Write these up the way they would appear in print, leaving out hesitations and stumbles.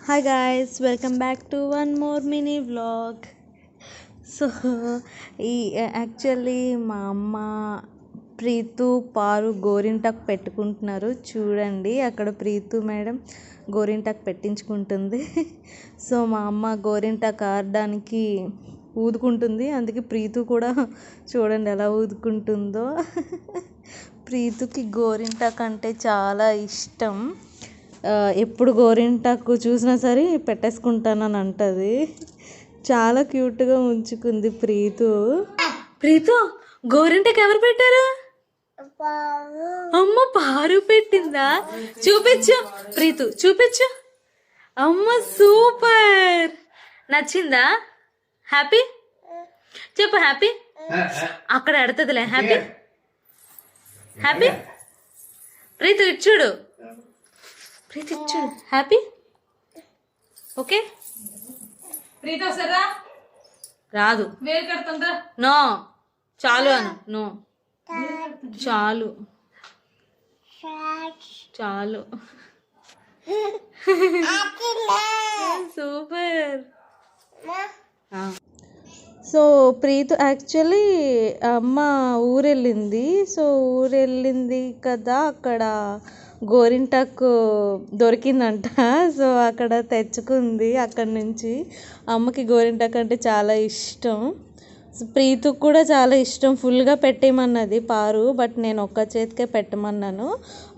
Hi guys, welcome back to one more mini vlog. So actually మా అమ్మ ప్రీతు పారు గోరింటాకు పెట్టుకుంటున్నారు. చూడండి, అక్కడ ప్రీతు మేడం గోరింటాకు పెట్టించుకుంటుంది. సో మా అమ్మ గోరింటాకు ఆడడానికి ఊదుకుంటుంది, అందుకే ప్రీతు కూడా చూడండి ఎలా ఊదుకుంటుందో. ప్రీతుకి గోరింటాకు అంటే చాలా ఇష్టం. ఎప్పుడు గోరింటాకు చూసినా సరే పెట్టేసుకుంటానని అంటది. చాలా క్యూట్గా ఉంచుకుంది ప్రీతు. ప్రీతు, గోరింటాకు ఎవరు పెట్టారు? అమ్మ పారు పెట్టిందా? చూపించు ప్రీతు, చూపించు. అమ్మ సూపర్, నచ్చిందా? హ్యాపీ చెప్పు, హ్యాపీ. అక్కడ ఎడతదిలే. Happy happy. ప్రీతు ఇటు చూడు, ప్రీతు ఇటు చూడు. హ్యాపీ. ఓకే. ప్రీత సరా రాదు. వేలు కడుతుందా? నో, చాలు అను. నో, చాలు చాలు. సూపర్. సో ప్రీతు యాక్చువల్లీ అమ్మ ఊరెళ్ళింది. సో ఊరెళ్ళింది కదా, అక్కడ గోరింటాకు దొరికిందంట. సో అక్కడ తెచ్చుకుంది. అక్కడి నుంచి అమ్మకి గోరింటాకు అంటే చాలా ఇష్టం. ప్రీతుకు కూడా చాలా ఇష్టం. ఫుల్గా పెట్టేయమన్నది పారు, బట్ నేను ఒక్క చేతికే పెట్టమన్నాను.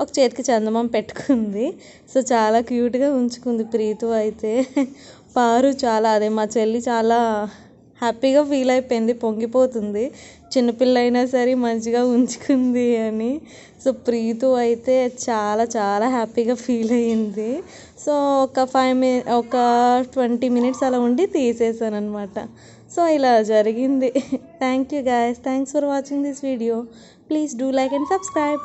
ఒక చేతికి చందమామ పెట్టుకుంది. సో చాలా క్యూట్గా ఉంచుకుంది ప్రీతు అయితే. పారు చాలా, అదే మా చెల్లి చాలా హ్యాపీగా ఫీల్ అయిపోయింది, పొంగిపోతుంది. చిన్నపిల్ల అయినా సరే మంచిగా ఉంచుకుంది అని. సో ప్రీతు అయితే చాలా చాలా హ్యాపీగా ఫీల్ అయ్యింది. సో ఒక 20 minutes అలా ఉండి తీసేసాను అనమాట. సో ఇలా జరిగింది. Thank you guys, thanks for watching this video. Please do like and subscribe.